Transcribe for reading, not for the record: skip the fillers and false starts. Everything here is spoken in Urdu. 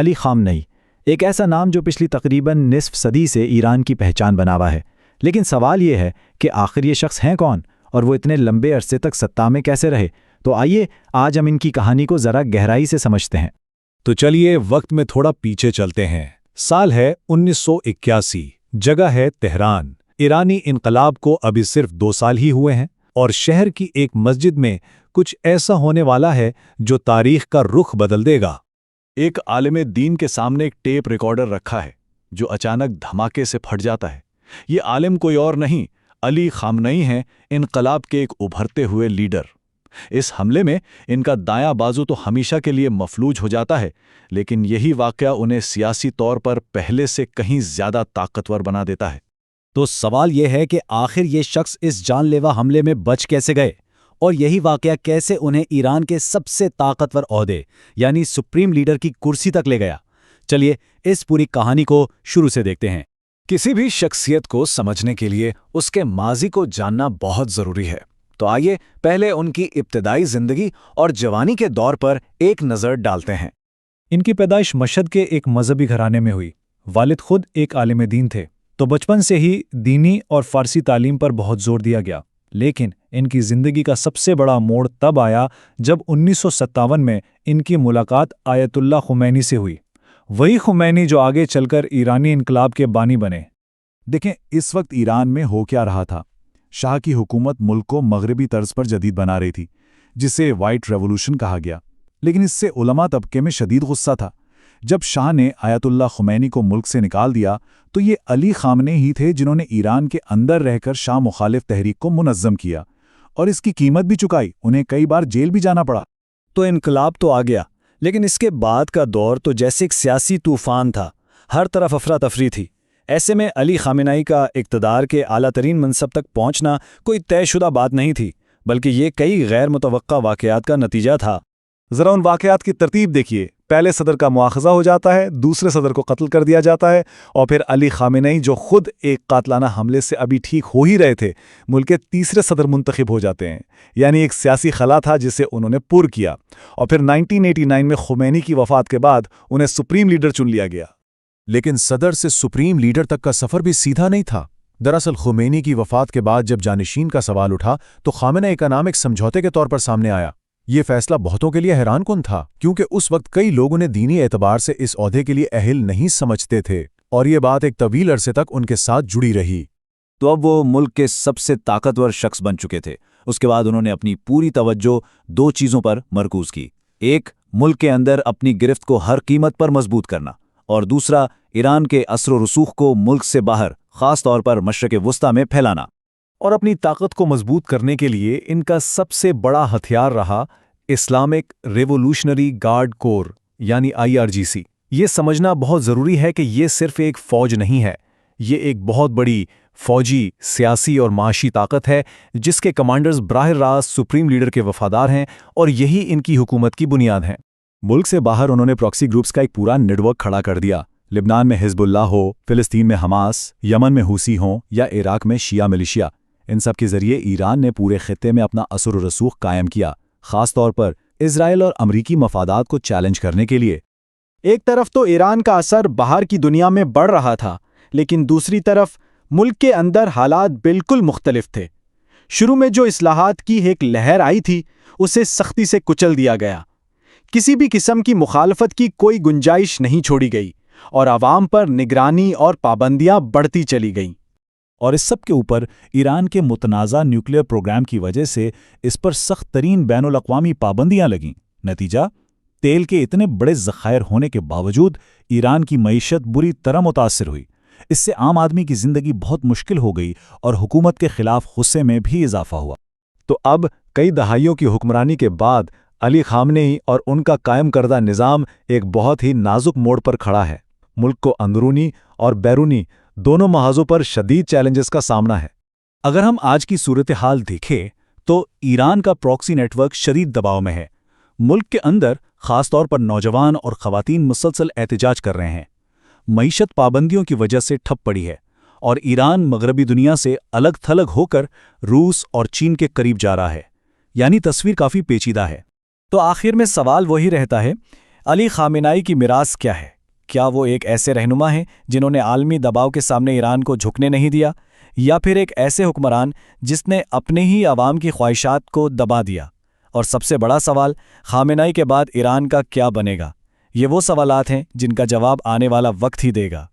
علی خامنئی، ایک ایسا نام جو پچھلی تقریباً نصف صدی سے ایران کی پہچان بنا ہوا ہے، لیکن سوال یہ ہے کہ آخر یہ شخص ہیں کون اور وہ اتنے لمبے عرصے تک سطح میں کیسے رہے؟ تو آئیے آج ہم ان کی کہانی کو ذرا گہرائی سے سمجھتے ہیں۔ تو چلیے وقت میں تھوڑا پیچھے چلتے ہیں۔ سال ہے 1981، جگہ ہے تہران۔ ایرانی انقلاب کو ابھی صرف 2 سال ہی ہوئے ہیں، اور شہر کی ایک مسجد میں کچھ ایسا ہونے والا ہے جو تاریخ کا رخ بدل دے گا۔ ایک عالم دین کے سامنے ایک ٹیپ ریکارڈر رکھا ہے جو اچانک دھماکے سے پھٹ جاتا ہے۔ یہ عالم کوئی اور نہیں، علی خامنئی ہیں، انقلاب کے ایک ابھرتے ہوئے لیڈر۔ اس حملے میں ان کا دایاں بازو تو ہمیشہ کے لیے مفلوج ہو جاتا ہے، لیکن یہی واقعہ انہیں سیاسی طور پر پہلے سے کہیں زیادہ طاقتور بنا دیتا ہے۔ تو سوال یہ ہے کہ آخر یہ شخص اس جان لیوا حملے میں بچ کیسے گئے، اور یہی واقعہ کیسے انہیں ایران کے سب سے طاقتور عہدے یعنی سپریم لیڈر کی کرسی تک لے گیا؟ چلیے اس پوری کہانی کو شروع سے دیکھتے ہیں۔ کسی بھی شخصیت کو سمجھنے کے لیے اس کے ماضی کو جاننا بہت ضروری ہے، تو آئیے پہلے ان کی ابتدائی زندگی اور جوانی کے دور پر ایک نظر ڈالتے ہیں۔ ان کی پیدائش مشہد کے ایک مذہبی گھرانے میں ہوئی۔ والد خود ایک عالم دین تھے، تو بچپن سے ہی دینی اور فارسی تعلیم پر بہت زور دیا گیا۔ لیکن ان کی زندگی کا سب سے بڑا موڑ تب آیا جب 1957 میں ان کی ملاقات آیت اللہ خمینی سے ہوئی، وہی خمینی جو آگے چل کر ایرانی انقلاب کے بانی بنے۔ دیکھیں، اس وقت ایران میں ہو کیا رہا تھا۔ شاہ کی حکومت ملک کو مغربی طرز پر جدید بنا رہی تھی، جسے وائٹ ریولوشن کہا گیا، لیکن اس سے علماء طبقے میں شدید غصہ تھا۔ جب شاہ نے آیت اللہ خمینی کو ملک سے نکال دیا تو یہ علی خامنئی ہی تھے جنہوں نے ایران کے اندر رہ کر شاہ مخالف تحریک کو منظم کیا، اور اس کی قیمت بھی چکائی، انہیں کئی بار جیل بھی جانا پڑا۔ تو انقلاب تو آ گیا، لیکن اس کے بعد کا دور تو جیسے ایک سیاسی طوفان تھا، ہر طرف افراتفری تھی۔ ایسے میں علی خامنئی کا اقتدار کے اعلیٰ ترین منصب تک پہنچنا کوئی طے شدہ بات نہیں تھی، بلکہ یہ کئی غیر متوقع واقعات کا نتیجہ تھا۔ ذرا ان واقعات کی ترتیب دیکھیے۔ پہلے صدر کا مواخذہ ہو جاتا ہے، دوسرے صدر کو قتل کر دیا جاتا ہے، اور پھر علی خامنئی جو خود ایک قاتلانہ حملے سے ابھی ٹھیک ہو ہی رہے تھے، ملک کے تیسرے صدر منتخب ہو جاتے ہیں۔ یعنی ایک سیاسی خلا تھا جسے انہوں نے پر کیا، اور پھر 1989 میں خمینی کی وفات کے بعد انہیں سپریم لیڈر چن لیا گیا۔ لیکن صدر سے سپریم لیڈر تک کا سفر بھی سیدھا نہیں تھا۔ دراصل خمینی کی وفات کے بعد جب جانشین کا سوال اٹھا تو خامنہ کا نام ایک سمجھوتے کے طور پر سامنے آیا۔ یہ فیصلہ بہتوں کے لیے حیران کن تھا، کیونکہ اس وقت کئی لوگ انہیں دینی اعتبار سے اس عہدے کے لیے اہل نہیں سمجھتے تھے، اور یہ بات ایک طویل عرصے تک ان کے ساتھ جڑی رہی۔ تو اب وہ ملک کے سب سے طاقتور شخص بن چکے تھے۔ اس کے بعد انہوں نے اپنی پوری توجہ 2 چیزوں پر مرکوز کی۔ ایک، ملک کے اندر اپنی گرفت کو ہر قیمت پر مضبوط کرنا، اور دوسرا، ایران کے اثر و رسوخ کو ملک سے باہر، خاص طور پر مشرق وسطیٰ میں پھیلانا۔ اور اپنی طاقت کو مضبوط کرنے کے لیے ان کا سب سے بڑا ہتھیار رہا اسلامک ریولوشنری گارڈ کور یعنی IRGC۔ یہ سمجھنا بہت ضروری ہے کہ یہ صرف ایک فوج نہیں ہے، یہ ایک بہت بڑی فوجی، سیاسی اور معاشی طاقت ہے جس کے کمانڈرز براہ راست سپریم لیڈر کے وفادار ہیں، اور یہی ان کی حکومت کی بنیاد ہے۔ ملک سے باہر انہوں نے پراکسی گروپس کا ایک پورا نیٹ ورک کھڑا کر دیا۔ لبنان میں حزب اللہ ہو، فلسطین میں حماس، یمن میں حوثی ہوں، یا عراق میں شیعہ ملیشیا، ان سب کے ذریعے ایران نے پورے خطے میں اپنا اثر و رسوخ قائم کیا، خاص طور پر اسرائیل اور امریکی مفادات کو چیلنج کرنے کے لیے۔ ایک طرف تو ایران کا اثر باہر کی دنیا میں بڑھ رہا تھا، لیکن دوسری طرف ملک کے اندر حالات بالکل مختلف تھے۔ شروع میں جو اصلاحات کی ایک لہر آئی تھی، اسے سختی سے کچل دیا گیا۔ کسی بھی قسم کی مخالفت کی کوئی گنجائش نہیں چھوڑی گئی، اور عوام پر نگرانی اور پابندیاں بڑھتی چلی گئیں۔ اور اس سب کے اوپر ایران کے متنازع نیوکلیئر پروگرام کی وجہ سے اس پر سخت ترین بین الاقوامی پابندیاں لگیں۔ نتیجہ، تیل کے اتنے بڑے ذخائر ہونے کے باوجود ایران کی معیشت بری طرح متاثر ہوئی۔ اس سے عام آدمی کی زندگی بہت مشکل ہو گئی، اور حکومت کے خلاف غصے میں بھی اضافہ ہوا۔ تو اب کئی دہائیوں کی حکمرانی کے بعد علی خامنئی اور ان کا قائم کردہ نظام ایک بہت ہی نازک موڑ پر کھڑا ہے۔ ملک کو اندرونی اور بیرونی دونوں محاذوں پر شدید چیلنجز کا سامنا ہے۔ اگر ہم آج کی صورتحال دیکھیں تو ایران کا پراکسی نیٹ ورک شدید دباؤ میں ہے۔ ملک کے اندر خاص طور پر نوجوان اور خواتین مسلسل احتجاج کر رہے ہیں۔ معیشت پابندیوں کی وجہ سے ٹھپ پڑی ہے، اور ایران مغربی دنیا سے الگ تھلگ ہو کر روس اور چین کے قریب جا رہا ہے۔ یعنی تصویر کافی پیچیدہ ہے۔ تو آخر میں سوال وہی رہتا ہے، علی خامنائی کی میراث کیا ہے؟ کیا وہ ایک ایسے رہنما ہیں جنہوں نے عالمی دباؤ کے سامنے ایران کو جھکنے نہیں دیا، یا پھر ایک ایسے حکمران جس نے اپنے ہی عوام کی خواہشات کو دبا دیا؟ اور سب سے بڑا سوال، خامنائی کے بعد ایران کا کیا بنے گا؟ یہ وہ سوالات ہیں جن کا جواب آنے والا وقت ہی دے گا۔